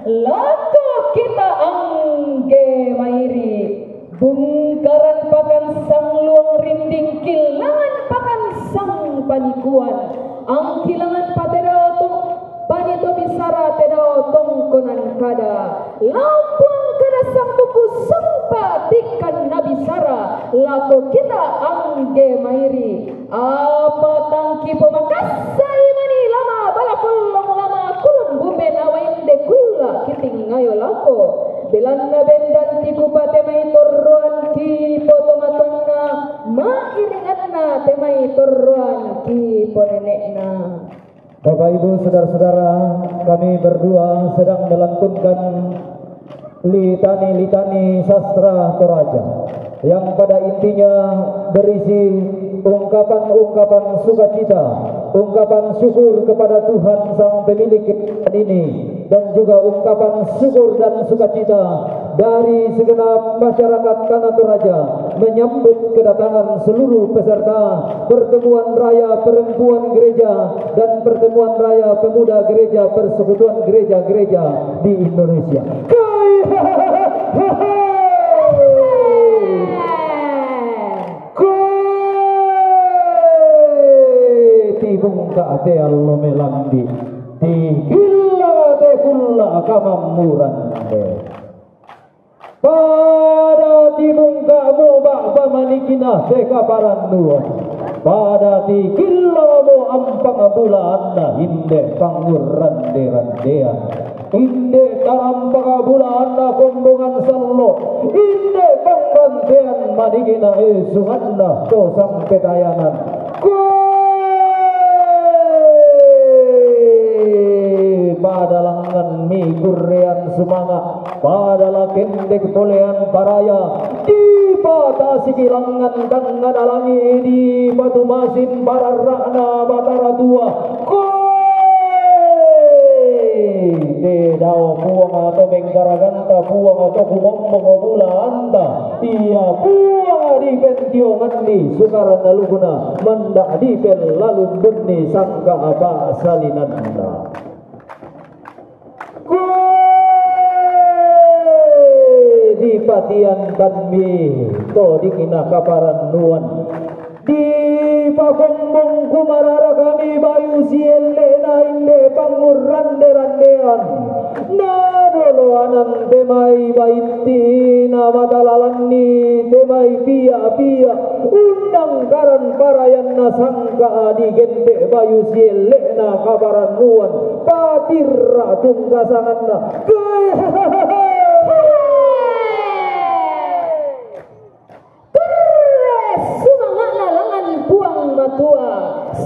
Lako kita angge mairi bungkaran pakan sang luang rinding kilangan pakan sang panikuan ang kilangan patedo tung panito bisara tedo tongkonan kada lampung kada sang buku sempatikan nabisara lako kita angge mairi apa tangki pemakasai mani lama balakulong lama kulum bumen awain de kula kiting ngayo lako belanna bendan tiku pate mai torruan ki potomatonna mairingatna temai torruan ki ponenekna. Bapak Ibu saudara-saudara, kami berdua sedang melantunkan litani-litani sastra Toraja yang pada intinya berisi ungkapan-ungkapan sukacita, ungkapan syukur kepada Tuhan Sang Pemilik ini, dan juga ungkapan syukur dan sukacita dari segenap masyarakat Tanah Toraja menyambut kedatangan seluruh peserta pertemuan raya perempuan gereja dan pertemuan raya pemuda gereja Persekutuan Gereja-Gereja di Indonesia. Bungka ate allo melandi ti killa te kulla kamamuran pada ti bungka mo ba manikina te kaparan dua pada ti killa mo ampang bulan na hinde panguran derandean inde karampang bulan na kombongan sallo inde pangrantean manikina esungan na to sang petayanan pada langan mi kurrean semangat pada lakendek tolean paraya di batasi kilangan dan ngadalangi di batu masin bararana batara tua dao puang atau menggaraganta puang atau kumomong bula anta iya puang di pentio mandi sukaran naluguna mendak di pel lalu berni sangka apa salinanda di patian tanmi to dikina kaparan nuan di pakombong kumarara kami bayu sielle na inde pangurran derandean na dolo anan temai baiti na matalalani temai pia undang karan parayan na sangka di gende bayu sielle na kaparan nuan patirra tunggasangan na matua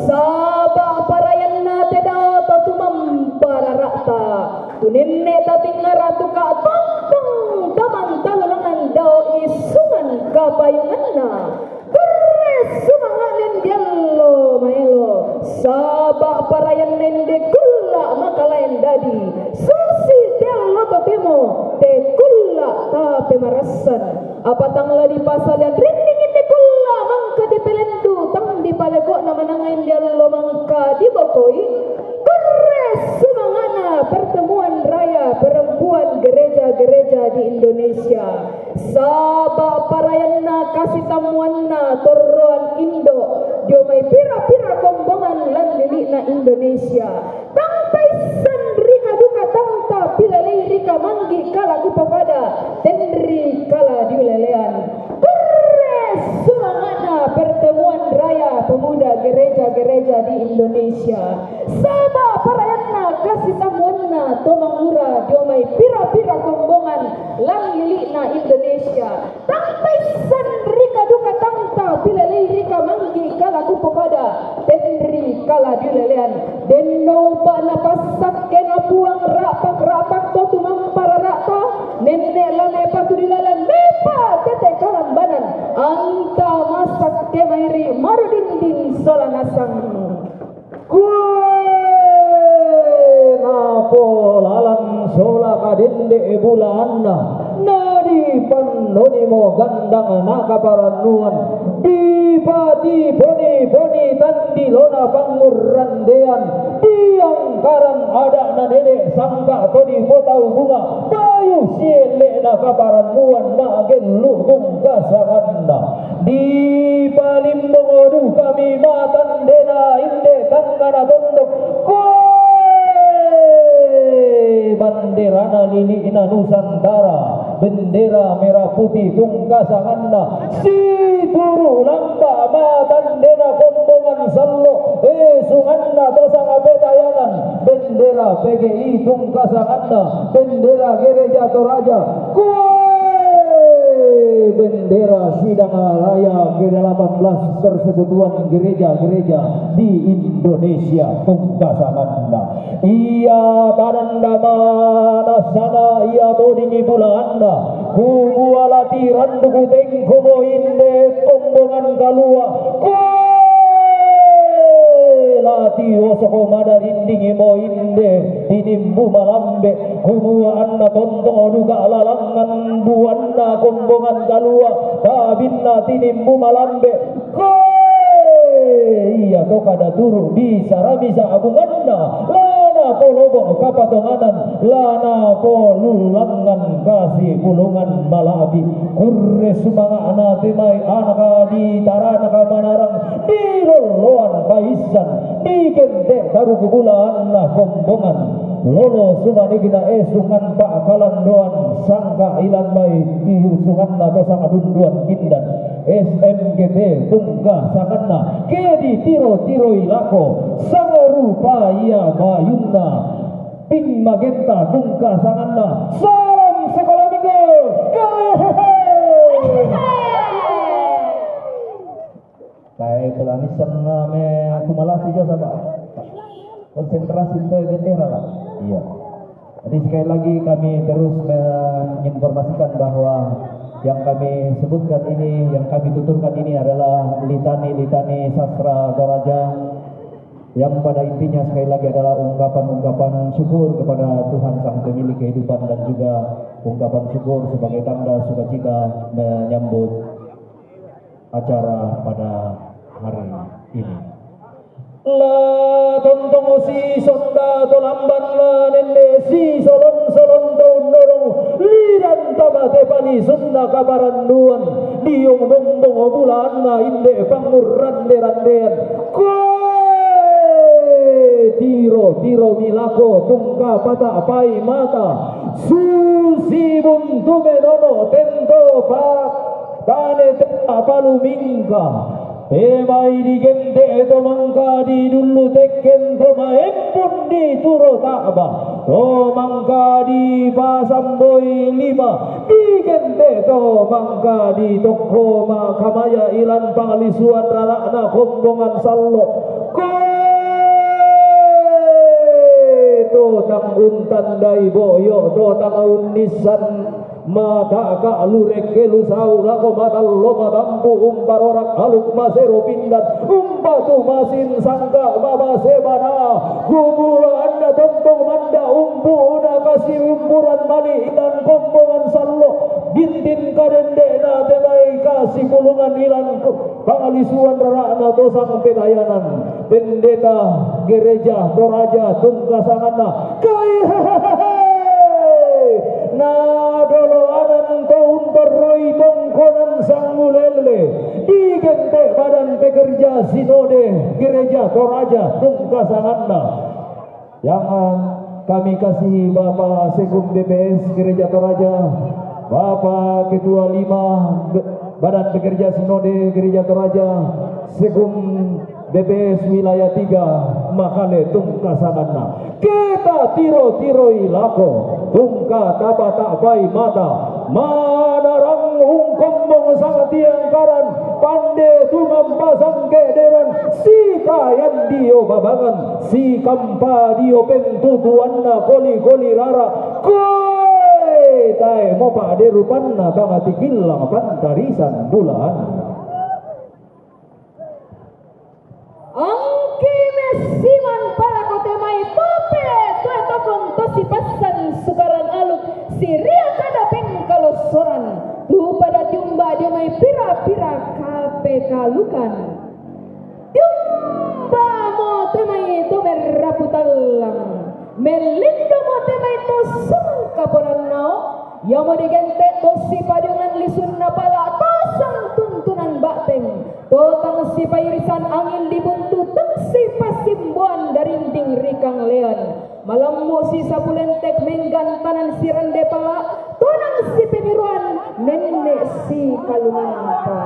sabah parayan na teda tatumam para rakta tunenne tating ngaratu ka tampang taman talangan daw isungan kapayungan na beres sumangalin diallo maelo sabah parayan nende kulla makalain dadi susi diallo totemo te kulla tape marasan apa tangla di pasal dan rinding inde kulla mangka di pelendu tang di palego na manangain diallo mangka di bokoi beres sumangana pertemuan raya perempuan gereja-gereja di Indonesia sabah parayanna kasih tamuanna torroan Indo diomai pira-pira kombongan lan lilina Indonesia tangtai sandrika duka tangta pilalei rika manggi kala kupapada tendri kala diulelean beres sumangana pertemuan raya pemuda gereja-gereja di Indonesia sabah parayanna kasih tamuanna tomangura lang lili na Indonesia. Tangpay san rika duka tangta pilalay rika manggi kala kupopada tenri kala dilelean denno pa napasak kena puang rapak to tumampara rata nenne lame patu dilalan lepa tete kalambanan anta masak kemairi marudindin solanasang napo lalang sola kadende bulanna nadi panonimo gandang nakaparannuan di pati boni tandi lona pangurrandean tiang karang ada na nenek sangka todi potau bunga bayu siele nakaparannuan magen luhung kasaganda di palimbodu kami matan dena inde tanggana tondok bendera lili ina Nusantara bendera merah putih tungkasanganna si turu lamba matan dena kombongan sallo sunganna tosang apetayangan bendera PGI tungkasanganna bendera gereja Toraja bendera Sidang Raya ke-18 Persekutuan Gereja-Gereja di Indonesia tungkasanganna iya tananda mana sana iya todingi bulanda kubu alati randuku tengkomo inde kombongan kalua lati osoko madarindingi mo inde dinimbu malambe kubu anna tontong duga lalangan buanna kombongan kalua tabinna tinimbu malambe iya to kada turu bisa ramisa abunganna lana po lobo kapatonganan lana po lulangan kasih pulungan malabi kurre sumanga anate mai anaka di tarana ka manarang di loloan paisan di kente taru kubulan na kombongan lolo sumanigina sungan pak kalandoan sangka ilan mai sungan na to sang adunduan pindan SMGT tungga sanganna kedi tiro ilako sangarupa iya mayunna ping magenta tungga sanganna salam sekolah minggu kayak pelanisan me akumulasi jasa pak konsentrasi itu bendera lah iya jadi sekali lagi kami terus menginformasikan bahwa yang kami sebutkan ini, yang kami tuturkan ini adalah litani-litani sastra Toraja yang pada intinya sekali lagi adalah ungkapan-ungkapan syukur kepada Tuhan Sang Pemilik kehidupan dan juga ungkapan syukur sebagai tanda sukacita menyambut acara pada hari ini. La tontong si sonda tolamban la nende si solon daun dorong liran tabate pani sunda kabaranduan diong bombong bulan na inde pangurran derandean tiro milako tungka pata apai mata susi buntume nono tento pat tane palu mingka emai di gente to mangka di dulu teken to maempun di turo takba to mangka di pasamboi lima di gente to mangka di toko makamaya ilan panglisuan rarakna kombongan sallo to tanggun tandai boyo to tangaunisan mata ka lurek kelu saura ko matallo matampu umparorak aluk masero pindat umpatu masin sangka babase bana kumula anda tontong manda umpu una kasih umpuran mali ilan kombongan sallo bintin kadende na temai kasih pulungan ilan pangalisuan rarakna tosang petayanan pendeta gereja Toraja tungkasanganna kai na dolo anan to untorroi tongkonan sangulele di gente badan pekerja sinode gereja Toraja tungkasanganna yang kami kasih Bapak Sekum BPS gereja Toraja, Bapak Ketua 5 Badan Pekerja Sinode gereja Toraja, Sekum BPS wilayah 3 Makale tungkasanganna kita tiro-tiroi lako tungka tapa tak pai mata manarang kombong sang tiang karan pande tumam pasang kederan si kayan dio babangan si kampa dio pentutuanna koli-koli rara koe tae mopa de rupanna bangati kilang pantarisan bulan angki mesiman para kote mai tope tua tokong tosi pasan sukaran aluk siria kada pengkalo soran tu pada jumba dia mai pira-pira kape kalukan jumba mo temai to meraputalang melindo mo temai to sung kaponan nao yang mau digente to si padungan lisun napala tosang tuntunan bateng totang si pairisan angin dibuntu tang si pasimbuan darinding rikang leon malam mo si sapulentek menggan tanan si rende pala tonang si peniruan nenek si kalungan pa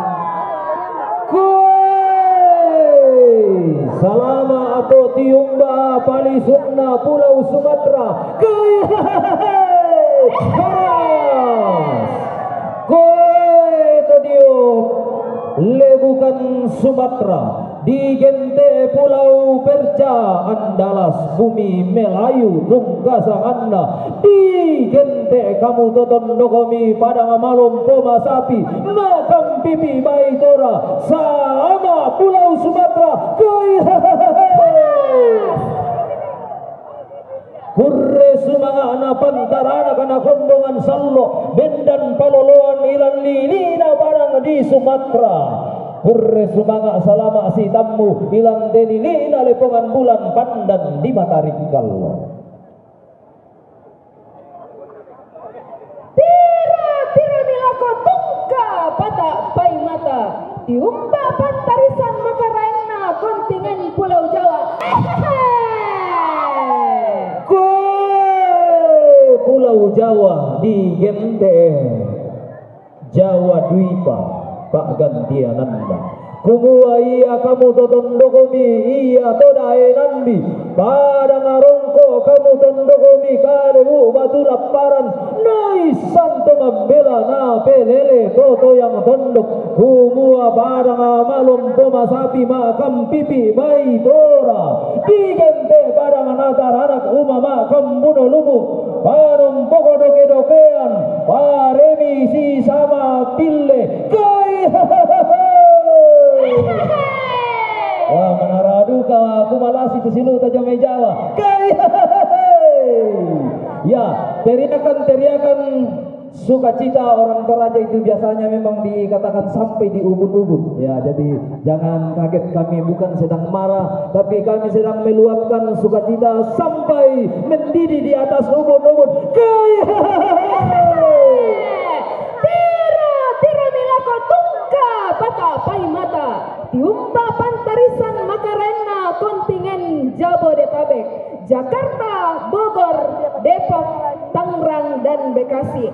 salama atau tiumba palisukna pulau Sumatera Koe lebukan Sumatera di gente pulau Perca andalas bumi Melayu tungkasang anda di gente kamu toton dokomi padang malum poma sapi makam pipi bayi tora sama pulau Sumatera Kurre sumangana pantarana kana kombongan sallo bendan paloloan ilan lilina barang di Sumatera Kurre sumanga salama si tammu ilang denilina lepongan bulan pandan di Matarikal tira milako tungka pata pai mata diumba pantarisan makaraina kontingen Pulau Jawa Pulau Jawa di gente Jawa Dwipa Pak Gantiananda kumua iya kamu totondokomi iya todae nambi pada ngarongko kamu tondokomi karebu batu laparan nai santo membela na pelele toto yang tondok kumua pada ngamalom poma sapi makam pipi bayi tora digente pada nganatar anak umama kambuno lubu panom poko doke-dokean paremi si sama tille kai wah menaradu ka aku malasi tu silu tajam Jawa kai ya teriakan sukacita orang Toraja itu biasanya memang dikatakan sampai di ubun-ubun ya jadi jangan kaget kami bukan sedang marah tapi kami sedang meluapkan sukacita sampai mendidih di atas ubun-ubun kai tira milako tungka pata pai mata diumba pantarisan makarena kontingen Jabodetabek Jakarta Bogor Depok Tangerang dan Bekasi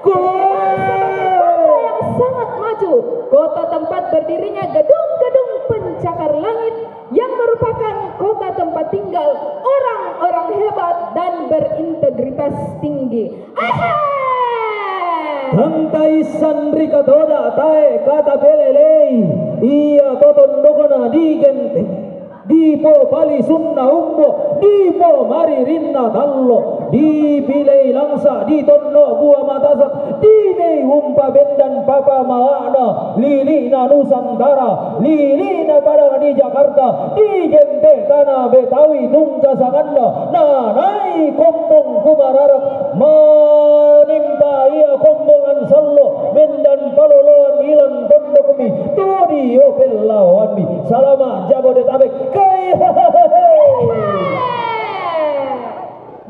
kota yang sangat maju kota tempat berdirinya gedung-gedung pencakar langit yang merupakan kota tempat tinggal orang-orang hebat dan berintegritas tinggi Hantai sandri katoda tae kata pelelei iya toton dokona di gente Dipo pali sunna umbo Dipo mari rinna tallo Di pilei langsa Di tonno buah matasak Di nei umpa bendan papa maana Lili na Nusantara Lili na parang di Jakarta Di gente tanah Betawi tungka sanganda Nanai kombong kumararat Manimta ia kombongan sallo Bendan paloloan ilan tondokumi Tudi opel lawanmi Salama Jabodetabek kai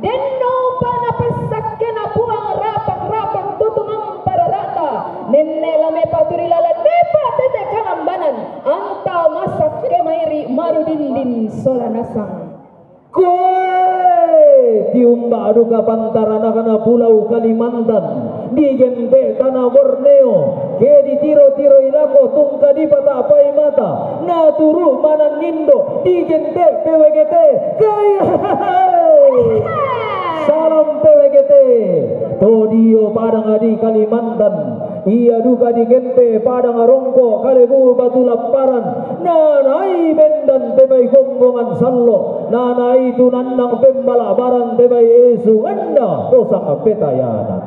denno pana pasakena buang rapak-rapak tutungang para rata nenne lame paturi lalat depa tete kalambanan anta masak kemairi marudindin solanasang tiumba aduka pantarana kana pulau Kalimantan di gente tanah Borneo ke di tiro-tiro ilako tungka di patapai mata na turu manan nindo di gente PWGT kaya salam PWGT Todio Padang Adi Kalimantan ia duka di gente Padang Arongko Kalebu Batu Laparan nanai bendan tebai gombongan sallo nanai tunandang pembalabaran tebai esu anda dosa kapetayanan.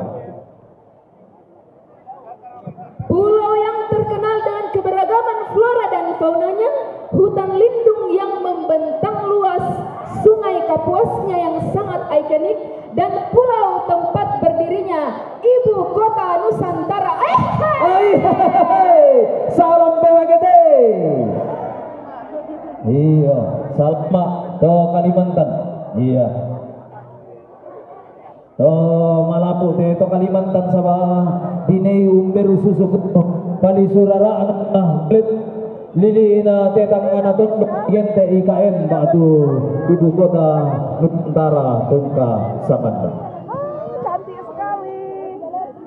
Pulau yang terkenal dengan keberagaman flora dan faunanya, hutan lindung yang membentang luas, sungai kapuasnya yang sangat ikonik, dan pulau tempat berdirinya ibu kota Nusantara. Salam PWGT. Iya, salam ke Kalimantan. Iya. Malapu te to Kalimantan sama dinei umberu susu pali surara anak lili na tetang anak ton gente IKN batu ibu kota Nusantara tungka Samanda. Cantik sekali,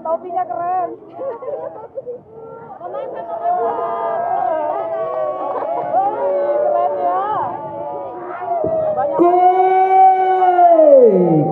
topinya keren. Keren ya.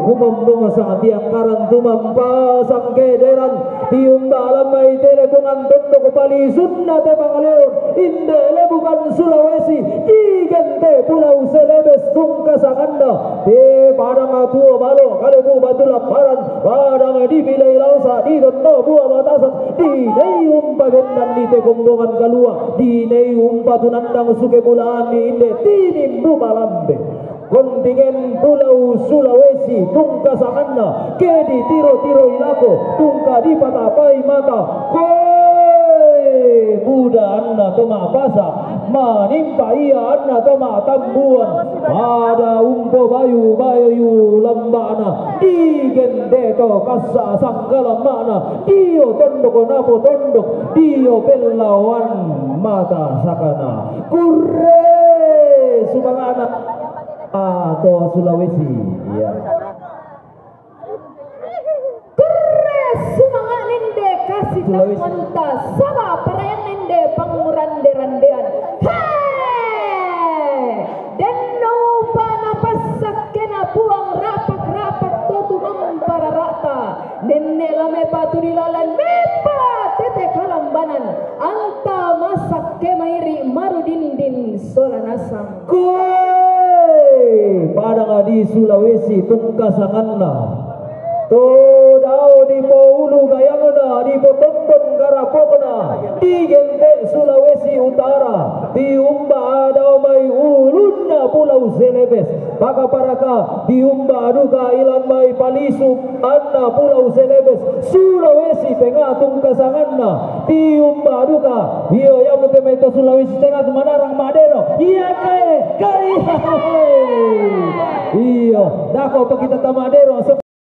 Kumambong sa tiang karan tumampa sang kederan tium dalam mai teleponan tondo ko palisun na te pangaleon indele bukan Sulawesi igante pulau Celebes tungka sanganda te padang atuo balo Kalebu Batu Laparan padang di bilai lausa di dondo buah batasan di nei umpa bendan di te gombongan kalua di nei umpa tunandang suke bulaan di inde tinim bubalambe kontingen pulau Sulawesi tungka sanganda kedi tiro-tiro ilako tungka di patapai mata koi muda anna toma pasa manimpa ia anna toma tambuan ada umpo bayu lambana di gendeto kasa sanggala mana dio tondok napo tondok dio pelawan mata sakana kurre subang anak atau Sulawesi ya. Keres semangat nende kasih tamonta sama parayan nende panguran derandean. Hei, dan no napas sakena puang rapak totu para rata nenne lame patu dilalan mepa tete kalambanan anta masak kemairi marudindin solanasam. Padang Adi Sulawesi tungka sanganna to dao di Paulu gayangna di Potondon garapokna di gente Sulawesi Utara di umba dao mai ulunna pulau Celebes baka paraka di umba aduka ilan mai palisu anna pulau Celebes Sulawesi Tengah tungka sanganna di umba aduka iyo yang mutemai to Sulawesi Tengah Manarang Madero iya kai iya dako pa kita tamadero